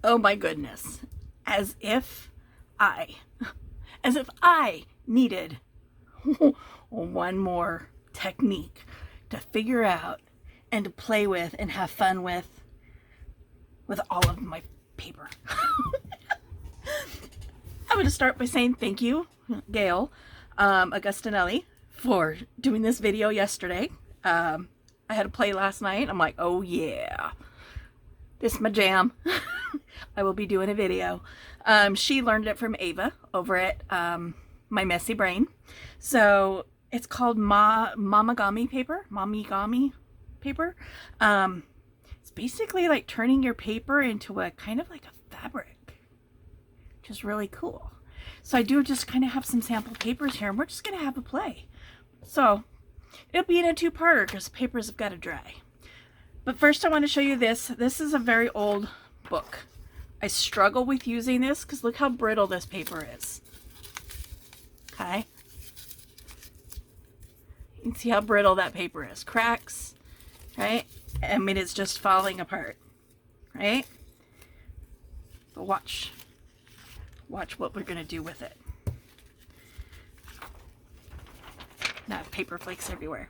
Oh my goodness. As if I needed one more technique to figure out and to play with and have fun with all of my paper. I'm going to start by saying thank you, Gail Augustinelli, for doing this video yesterday. I had a play last night. I'm like, oh yeah, this is my jam. I will be doing a video. She learned it from Ava over at My Messy Brain. So it's called Mamagami paper. Mamagami paper. It's basically like turning your paper into a kind of like a fabric, which is really cool. So I do just kind of have some sample papers here, and we're just going to have a play. So it'll be in a two-parter because papers have got to dry. But first I want to show you this. This is a very old book. I struggle with using this because look how brittle this paper is. Okay. You can see how brittle that paper is. Cracks, right? I mean, it's just falling apart, right? But watch what we're going to do with it. Now I have paper flakes everywhere.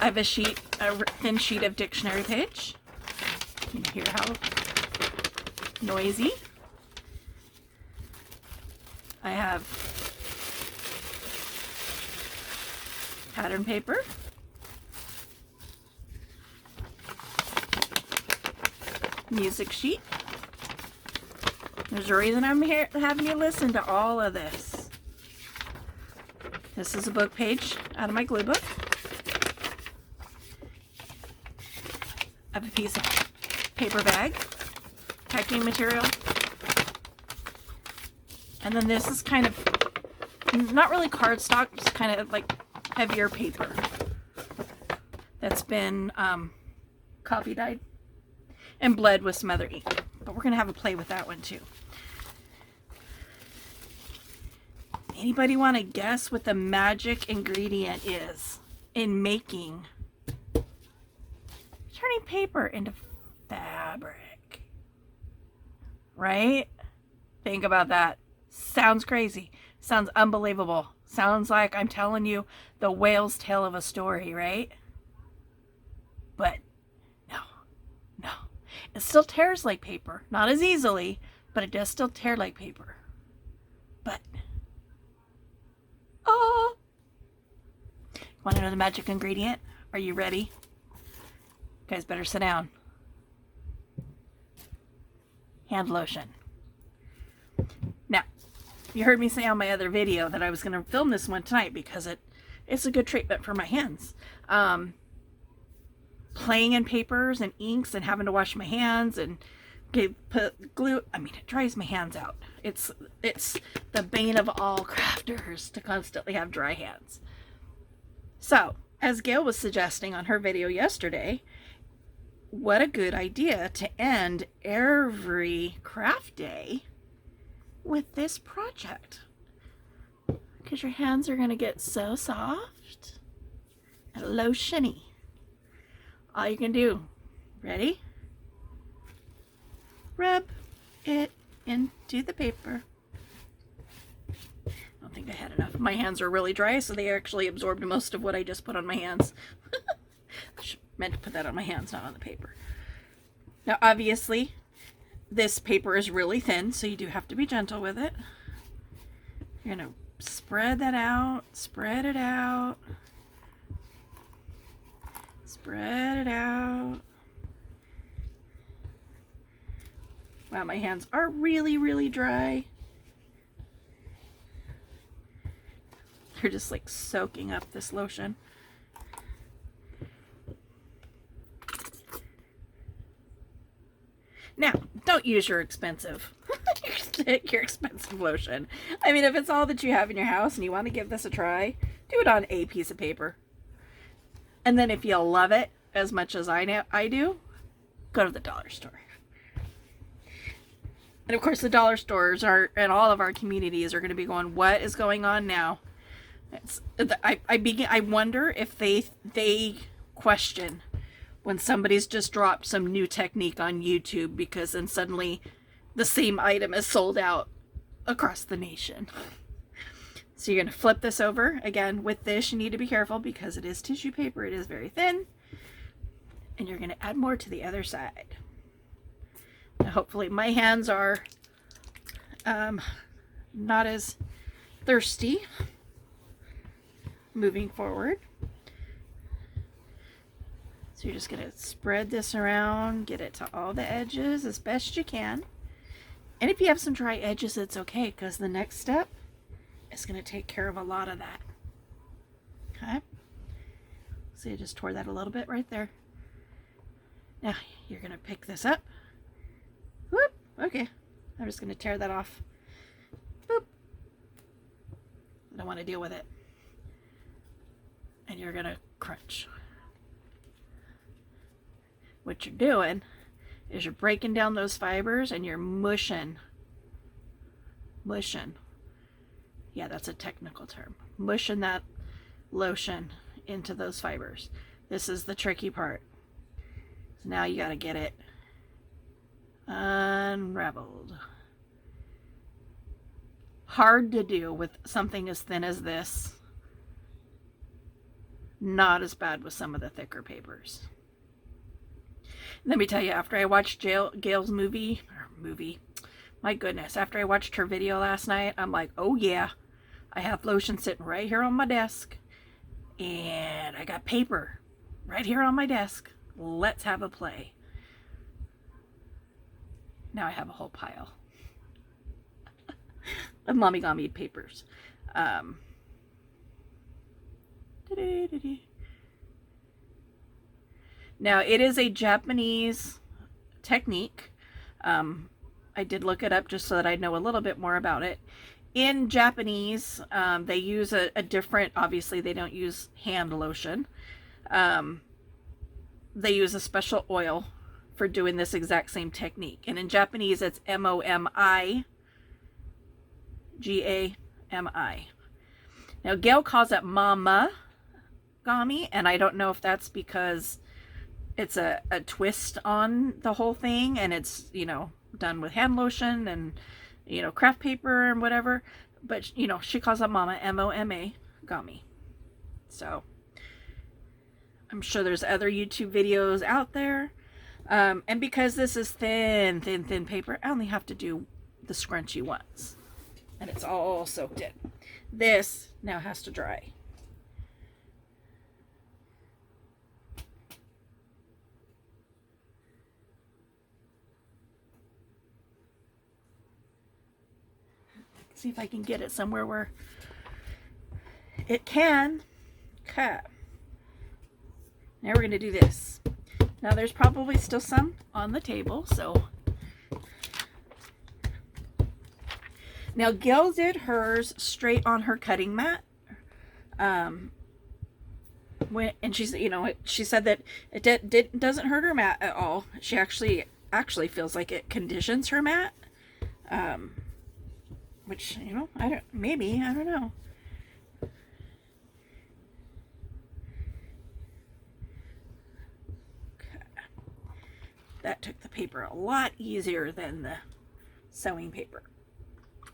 I have a thin sheet of dictionary page. You can hear how noisy. I have pattern paper. Music sheet. There's a reason I'm here having you listen to all of this. This is a book page out of my glue book. I have a piece of paper bag, packing material. And then this is kind of, not really cardstock, just kind of like heavier paper that's been copy dyed and bled with some other ink. But we're going to have a play with that one too. Anybody want to guess what the magic ingredient is in making turning paper into fabric? Right? Think about that. Sounds crazy. Sounds unbelievable. Sounds like I'm telling you the whale's tale of a story, right? But no. It still tears like paper. Not as easily, but it does still tear like paper. But want to know the magic ingredient? Are you ready? You guys better sit down. Hand lotion. Now, you heard me say on my other video that I was going to film this one tonight because it's a good treatment for my hands. Playing in papers and inks and having to wash my hands and put glue. I mean, it dries my hands out. It's the bane of all crafters to constantly have dry hands. So, as Gail was suggesting on her video yesterday, what a good idea to end every craft day with this project. Because your hands are going to get so soft and lotiony. All you can do, ready? Rub it into the paper. I don't think I had enough. My hands are really dry, so they actually absorbed most of what I just put on my hands. I meant to put that on my hands, not on the paper. Now, obviously, this paper is really thin, so you do have to be gentle with it. You're going to spread that out, spread it out, spread it out. Wow, my hands are really, really dry. They're just like soaking up this lotion. Now, don't use your expensive lotion. I mean, if it's all that you have in your house and you want to give this a try, do it on a piece of paper. And then if you love it as much as I do, go to the dollar store. And of course, the dollar stores and all of our communities are going to be going, what is going on now? I wonder if they question when somebody's just dropped some new technique on YouTube, because then suddenly the same item is sold out across the nation. So you're going to flip this over. Again, with this, you need to be careful because it is tissue paper. It is very thin. And you're going to add more to the other side. Now, hopefully my hands are not as thirsty moving forward. So you're just going to spread this around, get it to all the edges as best you can. And if you have some dry edges, it's okay, because the next step is going to take care of a lot of that. Okay? So you just tore that a little bit right there. Now you're going to pick this up. Whoop! Okay. I'm just going to tear that off. Boop. I don't want to deal with it. And you're going to crunch. What you're doing is you're breaking down those fibers and you're mushing. Yeah, that's a technical term. Mushing that lotion into those fibers. This is the tricky part. So now you got to get it unraveled. Hard to do with something as thin as this. Not as bad with some of the thicker papers. Let me tell you, after I watched Gail's movie, my goodness, after I watched her video last night, I'm like, oh yeah, I have lotion sitting right here on my desk, and I got paper right here on my desk. Let's have a play. Now I have a whole pile of Mamagami papers. Now, it is a Japanese technique. I did look it up just so that I know a little bit more about it. In Japanese, they use a different, obviously they don't use hand lotion. They use a special oil for doing this exact same technique. And in Japanese, it's Momigami. Now, Gail calls it Mamagami, and I don't know if that's because it's a twist on the whole thing, and it's, you know, done with hand lotion and, you know, craft paper and whatever. But, you know, she calls it Mama, M-O-M-A-Gami. So, I'm sure there's other YouTube videos out there. And because this is thin paper, I only have to do the scrunchy once. And it's all soaked in. This now has to dry. See if I can get it somewhere where it can cut. Now we're going to do this. Now there's probably still some on the table, so. Now Gail did hers straight on her cutting mat. And she's, you know, she said that it doesn't hurt her mat at all. She actually feels like it conditions her mat. Which, you know, I don't know. Okay. That took the paper a lot easier than the sewing paper.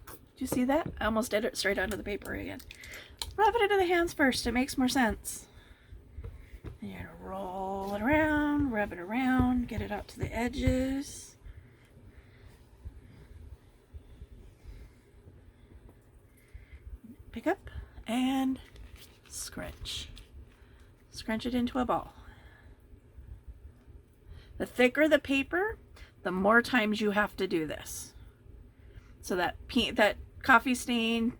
Did you see that? I almost did it straight onto the paper again. Rub it into the hands first. It makes more sense. And you're going to roll it around, rub it around, get it out to the edges. Pick up and scrunch. Scrunch it into a ball. The thicker the paper, the more times you have to do this. So that coffee stain,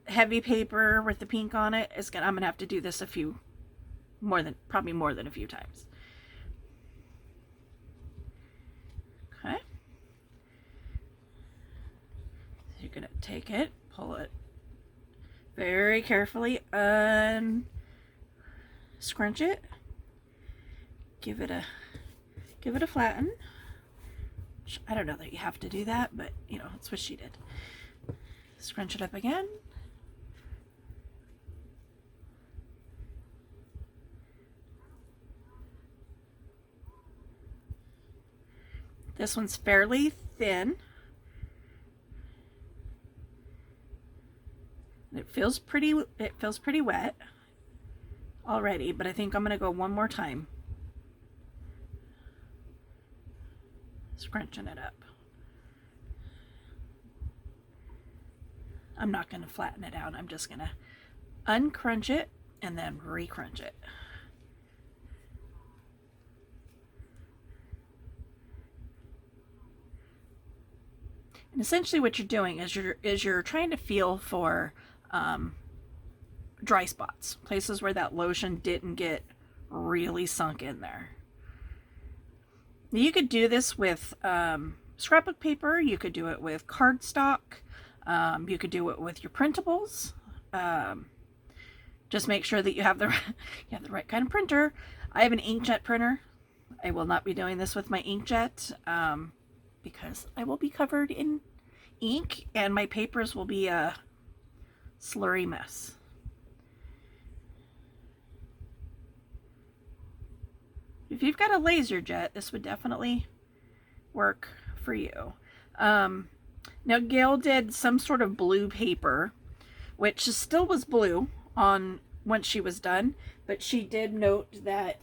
heavy paper with the pink on it I'm gonna have to do this probably more than a few times. Okay. So you're gonna take it, pull it very carefully, scrunch it, give it a flatten. I don't know that you have to do that, but you know, that's what she did. Scrunch it up again. This one's fairly thin. It feels pretty wet already, but I think I'm going to go one more time. Scrunching it up. I'm not going to flatten it out. I'm just going to uncrunch it and then recrunch it. And essentially what you're doing is you're trying to feel for dry spots, places where that lotion didn't get really sunk in there. You could do this with scrapbook paper. You could do it with cardstock. You could do it with your printables. Just make sure that you have the right kind of printer. I have an inkjet printer. I will not be doing this with my inkjet because I will be covered in ink and my papers will be a slurry mess. If you've got a laser jet, this would definitely work for you. Now Gail did some sort of blue paper, which still was blue on once she was done, but she did note that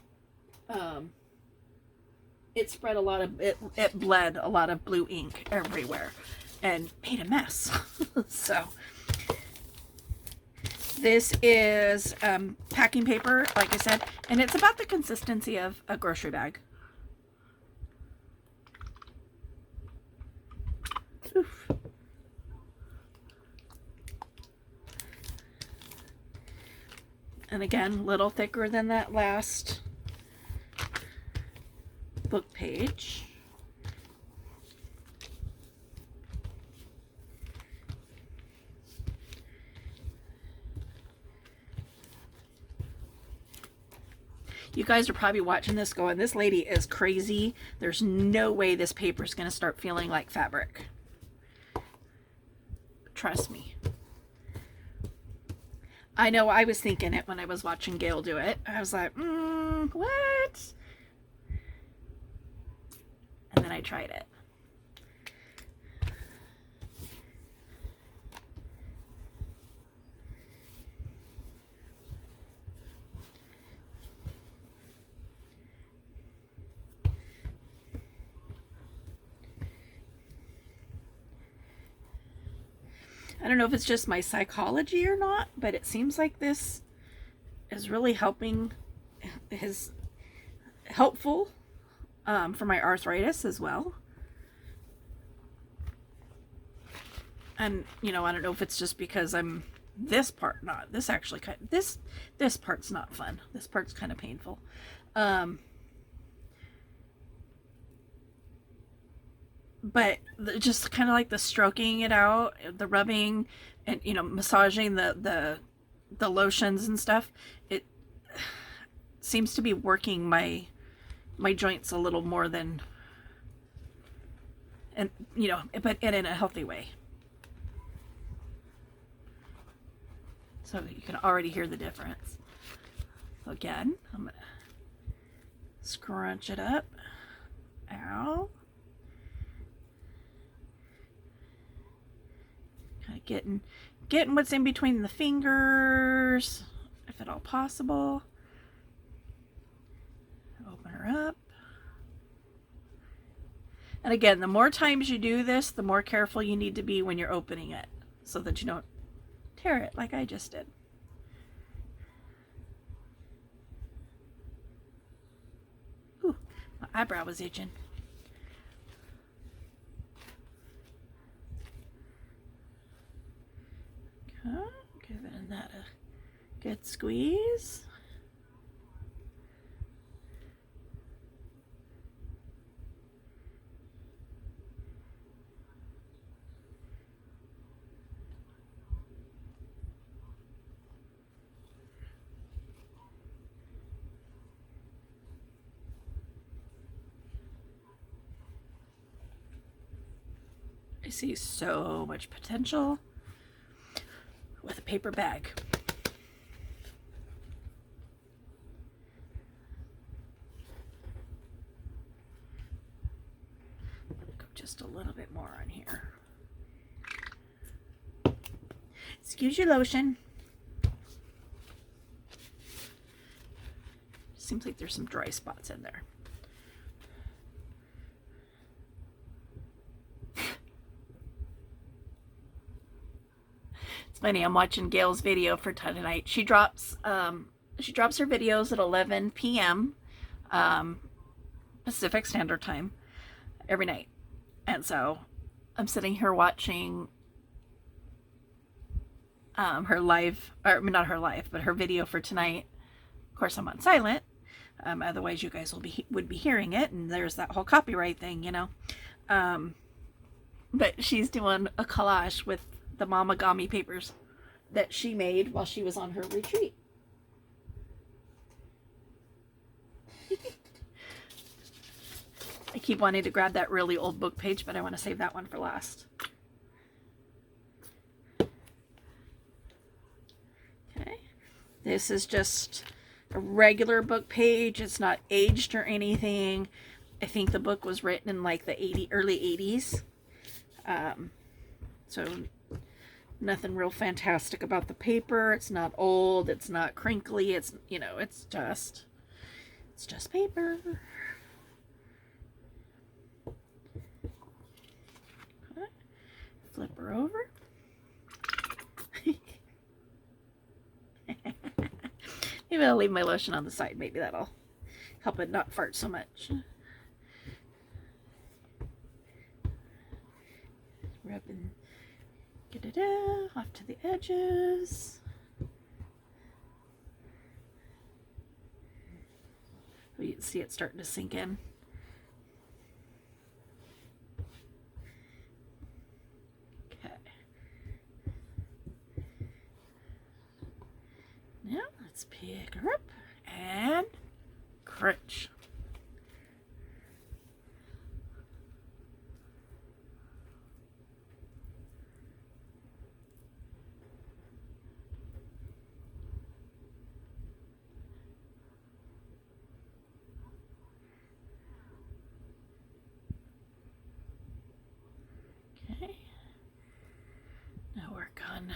it spread a lot of it bled a lot of blue ink everywhere and made a mess. So this is packing paper, like I said, and it's about the consistency of a grocery bag. Oof. And again, a little thicker than that last book page. You guys are probably watching this going, this lady is crazy. There's no way this paper is going to start feeling like fabric. Trust me. I know I was thinking it when I was watching Gail do it. I was like, what? And then I tried it. I don't know if it's just my psychology or not, but it seems like this is really helpful for my arthritis as well. And you know, I don't know if it's just because I'm this part's not fun. This part's kind of painful. But just kind of like the stroking it out, the rubbing, and you know, massaging the lotions and stuff, it seems to be working my joints a little more than, and you know, but in a healthy way. So you can already hear the difference. So again, I'm gonna scrunch it up. Ow. Kind of getting what's in between the fingers, if at all possible. Open her up. And again, the more times you do this, the more careful you need to be when you're opening it, so that you don't tear it like I just did. Ooh, my eyebrow was itching. Okay, giving that a good squeeze. I see so much potential with a paper bag. just a little bit more on here. Excuse your lotion. Seems like there's some dry spots in there. It's funny, I'm watching Gail's video for tonight. She drops her videos at 11 p.m. Pacific Standard Time every night. And so I'm sitting here watching her live, or not her live, but her video for tonight. Of course, I'm on silent. Otherwise, you guys would be hearing it, and there's that whole copyright thing, you know. But she's doing a collage with the Mamagami papers that she made while she was on her retreat. I keep wanting to grab that really old book page, but I want to save that one for last. Okay, this is just a regular book page. It's not aged or anything. I think the book was written in like the early 80s. So nothing real fantastic about the paper. It's not old. It's not crinkly. It's, you know, it's just paper. Okay. Flip her over. Maybe I'll leave my lotion on the side. Maybe that'll help it not fart so much. Rub and get it off to the edges. You can see it starting to sink in. Okay. Now let's pick her up and crunch. Okay. Now work on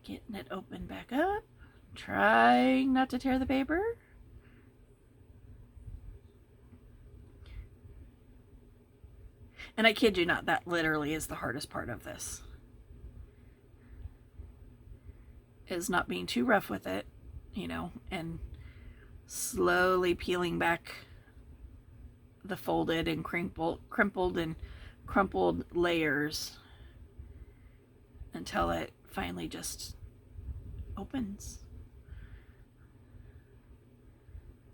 getting it open back up. Trying not to tear the paper. And I kid you not, that literally is the hardest part of this. Is not being too rough with it, you know, and slowly peeling back the folded and crimpled and crumpled layers until it finally just opens.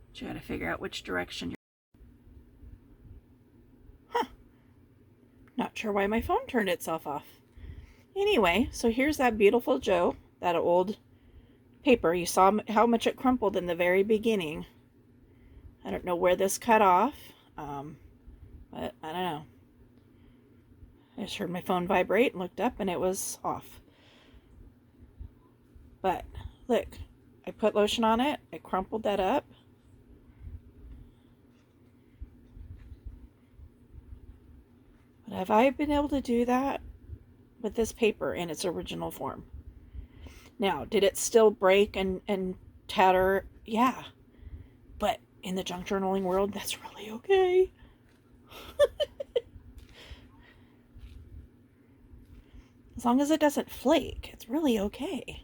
But you gotta figure out which direction you're... Not sure why my phone turned itself off. Anyway, so here's that beautiful Joe, that old paper. You saw how much it crumpled in the very beginning. I don't know where this cut off, but I don't know. I just heard my phone vibrate and looked up and it was off. But look, I put lotion on it. I crumpled that up. But have I been able to do that with this paper in its original form? Now, did it still break and tatter? Yeah. But in the junk journaling world, that's really okay. As long as it doesn't flake, it's really okay.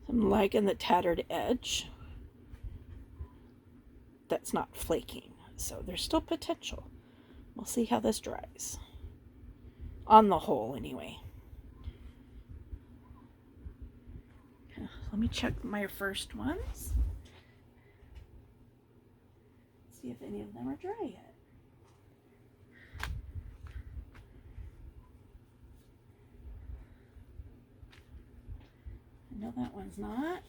I'm liking the tattered edge. That's not flaking, so there's still potential. We'll see how this dries. On the whole, anyway. Let me check my first ones. See if any of them are dry yet. No, that one's not.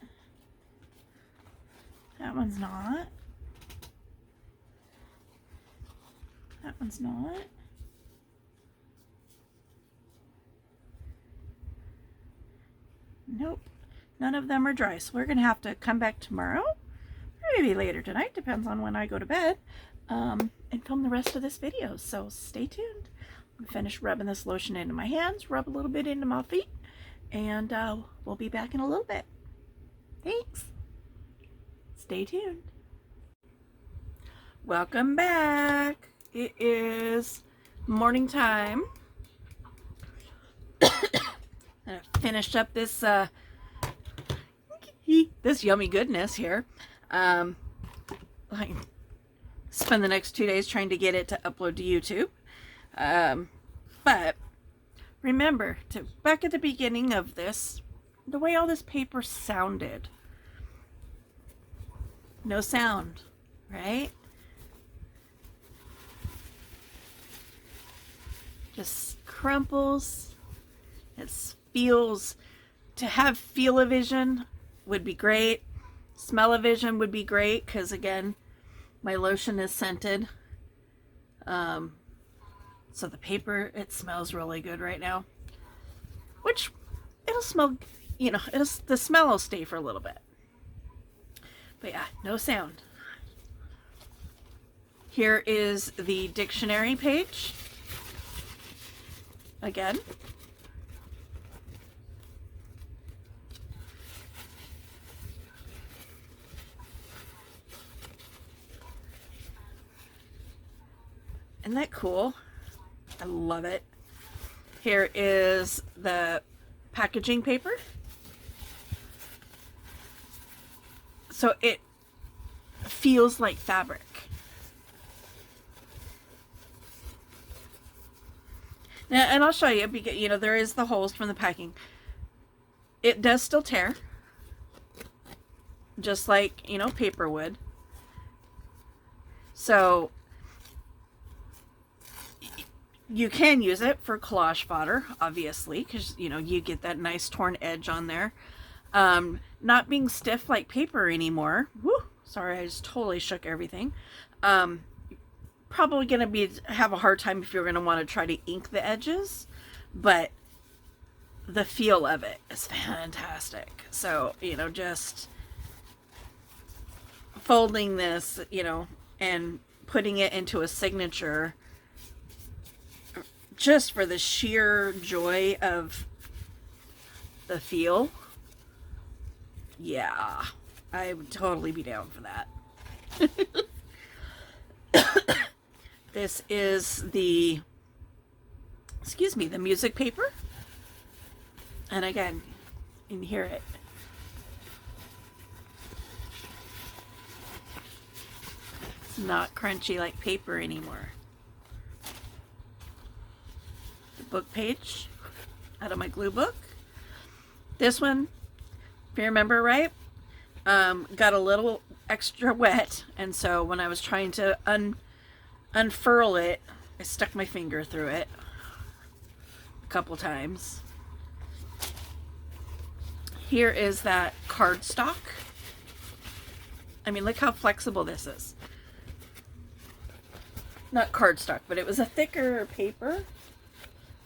That one's not. That one's not. Nope. None of them are dry. So we're going to have to come back tomorrow. Or maybe later tonight. Depends on when I go to bed. And film the rest of this video. So stay tuned. I'm going to finish rubbing this lotion into my hands. Rub a little bit into my feet. And we'll be back in a little bit. Thanks. Stay tuned. Welcome back. It is morning time. I finished up this this yummy goodness here. I spend the next 2 days trying to get it to upload to YouTube. But remember to back at the beginning of this, the way all this paper sounded. No sound, right? Just crumples. It feels, to have feel-o-vision would be great. Smell-o-vision would be great because, again, my lotion is scented. So the paper, it smells really good right now. Which, it'll smell, you know, the smell will stay for a little bit. But yeah, no sound. Here is the dictionary page. Again. Isn't that cool? I love it. Here is the packaging paper. So it feels like fabric. Now, and I'll show you, because, you know, there is the holes from the packing. It does still tear. Just like, you know, paper would. So you can use it for collage fodder, obviously, because, you know, you get that nice torn edge on there. Not being stiff like paper anymore. Woo! Sorry, I just totally shook everything. Probably going to have a hard time if you're going to want to try to ink the edges, but the feel of it is fantastic. So, you know, just folding this, you know, and putting it into a signature just for the sheer joy of the feel. Yeah, I would totally be down for that. This is the, excuse me, the music paper. And again, you can hear it. It's not crunchy like paper anymore. The book page out of my glue book. This one, if you remember right, got a little extra wet, and so when I was trying to unfurl it, I stuck my finger through it a couple times. Here is that cardstock. I mean, look how flexible this is. Not cardstock, but it was a thicker paper.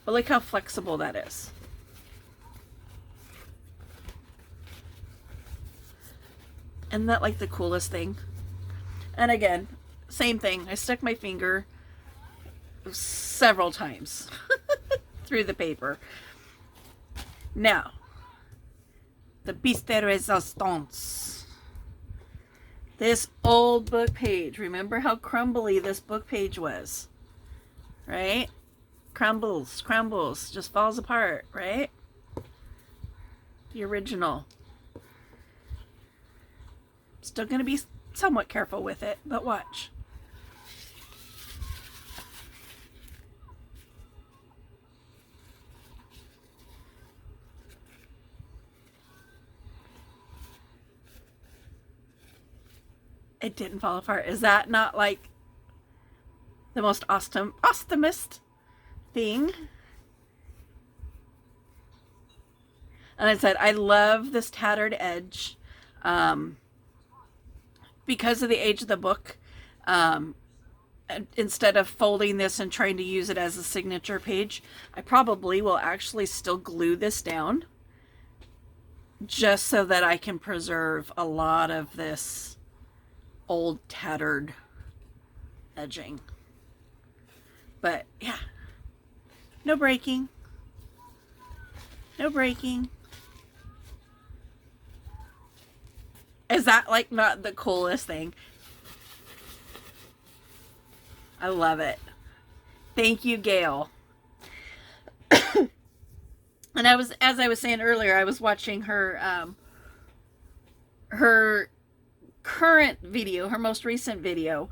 But look how flexible that is. Isn't that like the coolest thing? And again, same thing. I stuck my finger several times through the paper. Now, the piece de resistance. This old book page. Remember how crumbly this book page was? Right? Crumbles, crumbles, just falls apart, right? The original. Still going to be somewhat careful with it, but watch. It didn't fall apart. Is that not like the most awesomest thing? And I said, I love this tattered edge. Because of the age of the book, instead of folding this and trying to use it as a signature page, I probably will actually still glue this down just so that I can preserve a lot of this old tattered edging. But yeah, no breaking. No breaking. Is that like not the coolest thing? I love it. Thank you, Gail. And as I was saying earlier, I was watching her her current video, her most recent video,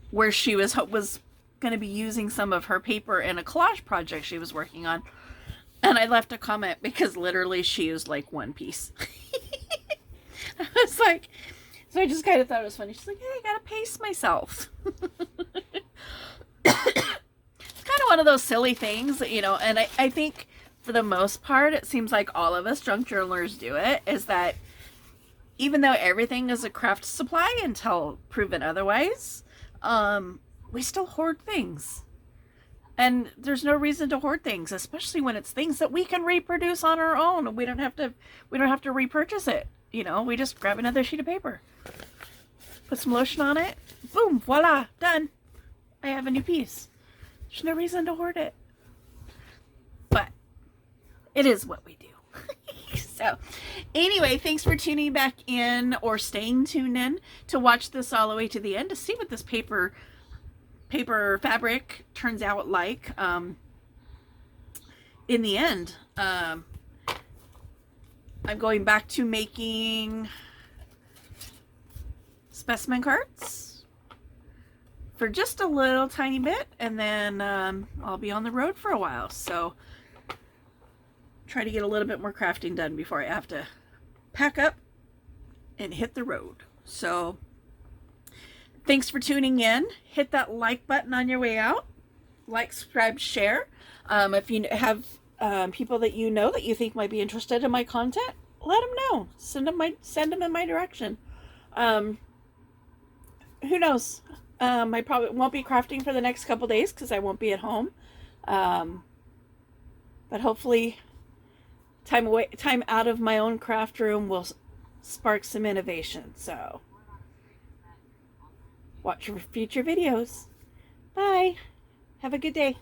where she was going to be using some of her paper in a collage project she was working on. And I left a comment because literally she used like one piece. I was like, so I just kind of thought it was funny. She's like, hey, I gotta pace myself. It's kind of one of those silly things that, you know, and I think for the most part, it seems like all of us junk journalers do it, is that even though everything is a craft supply until proven otherwise, we still hoard things. And there's no reason to hoard things, especially when it's things that we can reproduce on our own. We don't have to repurchase it. You know, we just grab another sheet of paper, put some lotion on it, boom, voila, done. I have a new piece. There's no reason to hoard it. But it is what we do. So anyway, thanks for tuning back in or staying tuned in to watch this all the way to the end to see what this paper fabric turns out like in the end. I'm going back to making specimen cards for just a little tiny bit, and then I'll be on the road for a while, so try to get a little bit more crafting done before I have to pack up and hit the road. So thanks for tuning in. Hit that like button on your way out. Like, subscribe, share. If you have people that you know that you think might be interested in my content, let them know. Send them in my direction. Who knows? I probably won't be crafting for the next couple days because I won't be at home. But hopefully time out of my own craft room will spark some innovation. So watch for future videos. Bye. Have a good day.